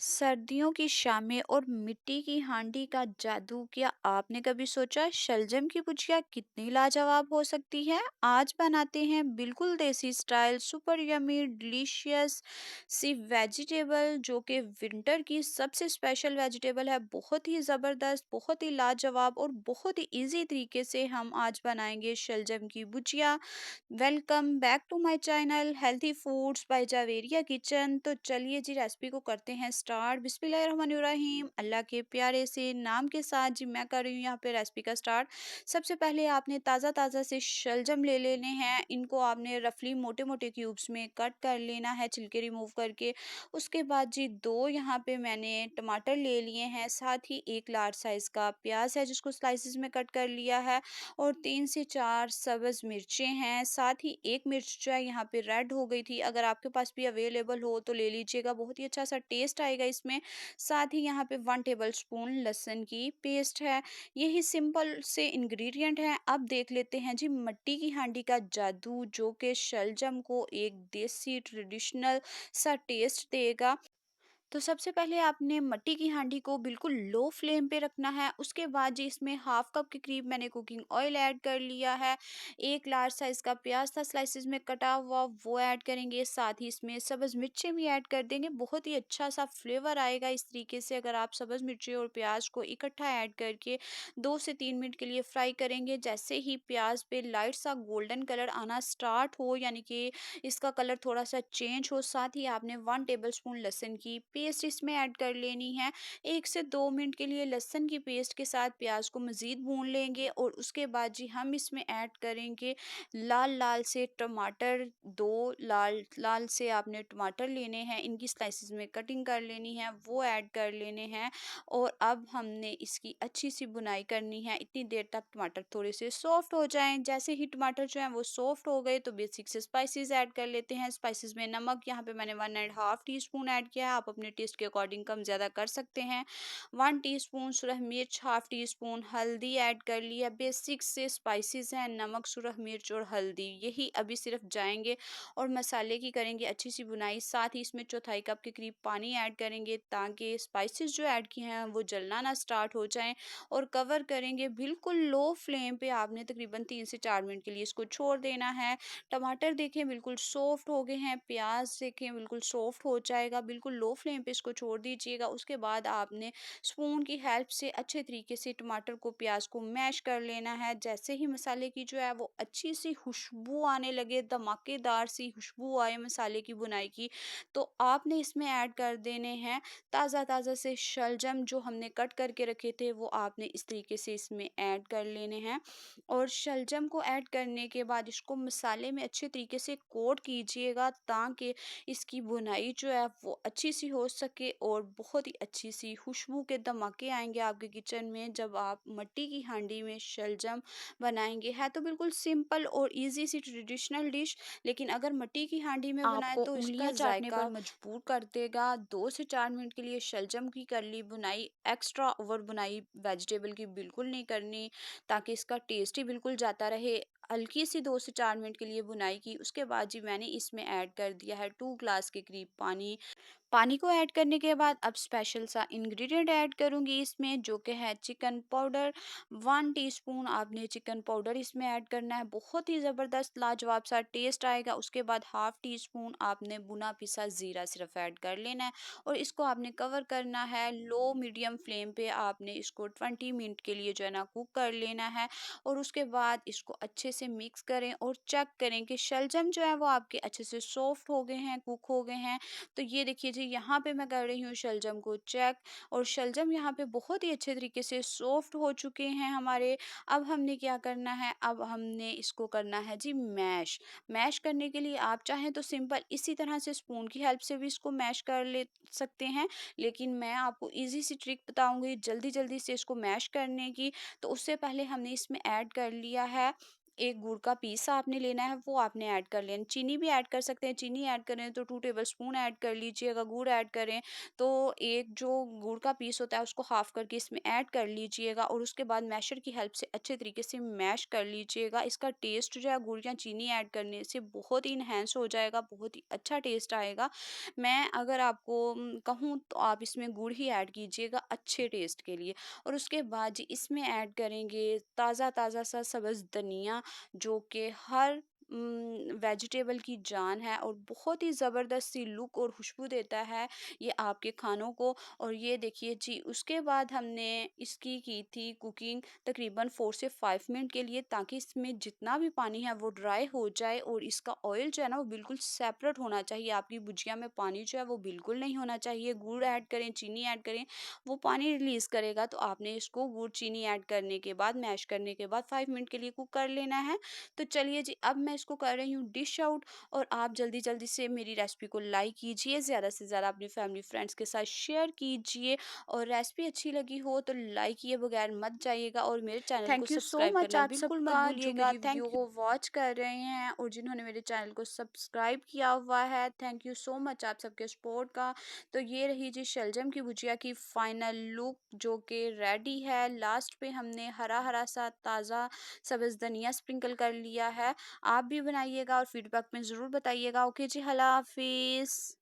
सर्दियों की शामें और मिट्टी की हांडी का जादू, क्या आपने कभी सोचा शलजम की भुजिया कितनी लाजवाब हो सकती है। आज बनाते हैं बिल्कुल देसी स्टाइल सुपर यमी डिलीशियस सी वेजिटेबल जो कि विंटर की सबसे स्पेशल वेजिटेबल है। बहुत ही ज़बरदस्त, बहुत ही लाजवाब और बहुत ही इजी तरीके से हम आज बनाएंगे शलजम की भुजिया। Welcome back to my channel healthy foods by Javeria kitchen. तो चलिए जी, रेसिपी को करते हैं स्टार्ट। बिस्मिल्लाहिर्रहमानिर्रहीम, अल्लाह के प्यारे से नाम के साथ जी मैं कर रही हूँ यहाँ पे रेसिपी का स्टार्ट। सबसे पहले आपने ताज़ा ताज़ा से शलजम ले लेने हैं। इनको आपने रफली मोटे मोटे क्यूब्स में कट कर लेना है, छिलके रिमूव करके। उसके बाद जी दो यहाँ पे मैंने टमाटर ले लिए हैं, साथ ही एक लार्ज साइज़ का प्याज है जिसको स्लाइसिस में कट कर लिया है, और 3 से 4 सब्ज़ मिर्चें हैं। साथ ही एक मिर्च जो है यहाँ पे रेड हो गई थी, अगर आपके पास भी अवेलेबल हो तो ले लीजिएगा, बहुत ही अच्छा सा टेस्ट आएगा इसमें। साथ ही यहाँ पे 1 टेबलस्पून लहसुन की पेस्ट है। यही सिंपल से इंग्रेडिएंट हैं। अब देख लेते हैं जी मिट्टी की हांडी का जादू, जो कि शलजम को एक देसी ट्रेडिशनल सा टेस्ट देगा। तो सबसे पहले आपने मट्टी की हांडी को बिल्कुल लो फ्लेम पे रखना है। उसके बाद जी इसमें हाफ कप के करीब मैंने कुकिंग ऑयल ऐड कर लिया है। एक लार्ज साइज का प्याज था स्लाइसिस में कटा हुआ, वो ऐड करेंगे। साथ ही इसमें सब्ज़ मिर्चें भी ऐड कर देंगे, बहुत ही अच्छा सा फ्लेवर आएगा इस तरीके से अगर आप सब्ज़ मिर्चें और प्याज को इकट्ठा ऐड करके 2 से 3 मिनट के लिए फ्राई करेंगे। जैसे ही प्याज पे लाइट सा गोल्डन कलर आना स्टार्ट हो, यानी कि इसका कलर थोड़ा सा चेंज हो, साथ ही आपने 1 टेबलस्पून लहसुन की पेस्ट इसमें ऐड कर लेनी है। 1 से 2 मिनट के लिए लहसुन की पेस्ट के साथ प्याज को मज़ीद भून लेंगे, और उसके बाद जी हम इसमें ऐड करेंगे लाल लाल से टमाटर। 2 लाल लाल से आपने टमाटर लेने हैं, इनकी स्लाइसिस में कटिंग कर लेनी है, वो ऐड कर लेने हैं। और अब हमने इसकी अच्छी सी बुनाई करनी है इतनी देर तक टमाटर थोड़े से सॉफ्ट हो जाएं। जैसे ही टमाटर जो है वो सॉफ्ट हो गए तो बेसिक से स्पाइसेस ऐड कर लेते हैं। स्पाइसेस में नमक यहाँ पे मैंने 1.5 टीस्पून ऐड किया है, आप अपने टेस्ट के अकॉर्डिंग कम ज़्यादा कर सकते हैं। 1 टीस्पून सुरख मिर्च, हाफ टी स्पून हल्दी ऐड कर लिया। बेसिक से स्पाइसेस हैं, नमक, सुरख मिर्च और हल्दी, यही अभी सिर्फ जाएंगे और मसाले की करेंगे अच्छी सी बुनाई। साथ ही इसमें चौथाई कप के करीब पानी ऐड करेंगे ताकि स्पाइसेस जो ऐड किए हैं वो जलना ना स्टार्ट हो जाएं, और कवर करेंगे बिल्कुल लो फ्लेम पे। आपने तकरीबन 3 से 4 मिनट के लिए इसको छोड़ देना है। टमाटर देखें बिल्कुल सॉफ्ट हो गए हैं, प्याज देखें बिल्कुल सॉफ्ट हो जाएगा, बिल्कुल लो फ्लेम पे इसको छोड़ दीजिएगा। उसके बाद आपने स्पून की हेल्प से अच्छे तरीके से टमाटर को, प्याज को मैश कर लेना है। जैसे ही मसाले की जो है वो अच्छी सी खुशबू आने लगे, धमाकेदार सी खुशबू आए मसाले की बुनाई की, तो आपने इसमें ऐड कर देने हैं ताज़ा ताज़ा से शलजम जो हमने कट करके रखे थे, वो आपने इस तरीके से इसमें ऐड कर लेने हैं। और शलजम को ऐड करने के बाद इसको मसाले में अच्छे तरीके से कोट कीजिएगा ताकि इसकी बुनाई जो है वो अच्छी सी हो सके, और बहुत ही अच्छी सी खुशबू के धमाके आएंगे आपके किचन में जब आप मिट्टी की हांडी में शलजम बनाएंगे। है तो बिल्कुल सिंपल और इजी सी ट्रेडिशनल डिश, लेकिन अगर मिट्टी की हांडी में बनाए आपको तो इसका उंगलियां चाटने जायका पर मजबूर कर देगा। 2 से 4 मिनट के लिए शलजम की कर ली बुनाई, एक्स्ट्रा ओवर बुनाई वेजिटेबल की बिल्कुल नहीं करनी, ताकि इसका टेस्ट ही बिल्कुल जाता रहे। हल्की सी 2 से 4 मिनट के लिए बुनाई की, उसके बाद जी मैंने इसमें ऐड कर दिया है 2 ग्लास के करीब पानी। पानी को ऐड करने के बाद अब स्पेशल सा इंग्रेडिएंट ऐड करूंगी इसमें, जो कि है चिकन पाउडर। 1 टीस्पून आपने चिकन पाउडर इसमें ऐड करना है, बहुत ही ज़बरदस्त लाजवाब सा टेस्ट आएगा। उसके बाद हाफ टी स्पून आपने भुना पिसा ज़ीरा सिर्फ ऐड कर लेना है, और इसको आपने कवर करना है लो मीडियम फ्लेम पे। आपने इसको 20 मिनट के लिए जो है ना कुक कर लेना है, और उसके बाद इसको अच्छे से मिक्स करें और चेक करें कि शलजम जो है वो आपके अच्छे से सॉफ्ट हो गए हैं, कुक हो गए हैं। तो ये देखिए जी यहाँ पे मैं कर रही हूँ शलजम को चेक, और शलजम यहाँ पे बहुत ही अच्छे तरीके से सॉफ्ट हो चुके हैं हमारे। अब हमने क्या करना है, अब हमने इसको करना है जी मैश। मैश करने के लिए आप चाहें तो सिंपल इसी तरह से स्पून की हेल्प से भी इसको मैश कर ले सकते हैं, लेकिन मैं आपको इजी सी ट्रिक बताऊंगी जल्दी जल्दी से इसको मैश करने की। तो उससे पहले हमने इसमें ऐड कर लिया है एक गुड़ का पीस आपने लेना है, वो आपने ऐड कर लेना। चीनी भी ऐड कर सकते हैं, चीनी ऐड करें तो 2 टेबलस्पून ऐड कर लीजिएगा, गुड़ ऐड करें तो एक जो गुड़ का पीस होता है उसको हाफ़ करके इसमें ऐड कर लीजिएगा और उसके बाद मैशर की हेल्प से अच्छे तरीके से मैश कर लीजिएगा। इसका टेस्ट जो है गुड़ या चीनी ऐड करने से बहुत ही एनहांस हो जाएगा, बहुत ही अच्छा टेस्ट आएगा। मैं अगर आपको कहूँ तो आप इसमें गुड़ ही ऐड कीजिएगा अच्छे टेस्ट के लिए। और उसके बाद जी इसमें ऐड करेंगे ताज़ा-ताज़ा सा सब्ज़ धनिया, जो कि हर वेजिटेबल की जान है और बहुत ही ज़बरदस्त सी लुक और खुशबू देता है ये आपके खानों को। और ये देखिए जी उसके बाद हमने इसकी की थी कुकिंग तकरीबन 4 से 5 मिनट के लिए, ताकि इसमें जितना भी पानी है वो ड्राई हो जाए और इसका ऑयल जो है ना वो बिल्कुल सेपरेट होना चाहिए। आपकी भुजिया में पानी जो है वो बिल्कुल नहीं होना चाहिए। गुड़ ऐड करें, चीनी ऐड करें, वो पानी रिलीज़ करेगा, तो आपने इसको गुड़ चीनी ऐड करने के बाद मैश करने के बाद 5 मिनट के लिए कुक कर लेना है। तो चलिए जी अब मैं इसको कर रही हूँ डिश आउट, और आप जल्दी-जल्दी से मेरी रेसिपी को लाइक कीजिए, ज़्यादा से ज़्यादा अपनी फैमिली फ्रेंड्स के साथ शेयर कीजिए, और रेसिपी अच्छी लगी हो तो लाइक किए बगैर मत जाइएगा और मेरे चैनल को thank you so subscribe thank करना यू आप बिल्कुल मत सबका जो भूलिएगा। मेरी वीडियो थैंक यू को वो वॉच कर रहे हैं और जिन्होंने मेरे चैनल को सब्सक्राइब किया हुआ है, थैंक यू सो मच आप सबके सपोर्ट का। तो ये रही जी शलजम की भुजिया की फाइनल लुक जो कि रेडी है। लास्ट पे हमने हरा-हरा सा ताज़ा सब्ज़ धनिया स्प्रिंकल कर लिया है। आप भी बनाइएगा और फीडबैक में ज़रूर बताइएगा। ओके जी, अल्लाह हाफ़िज़।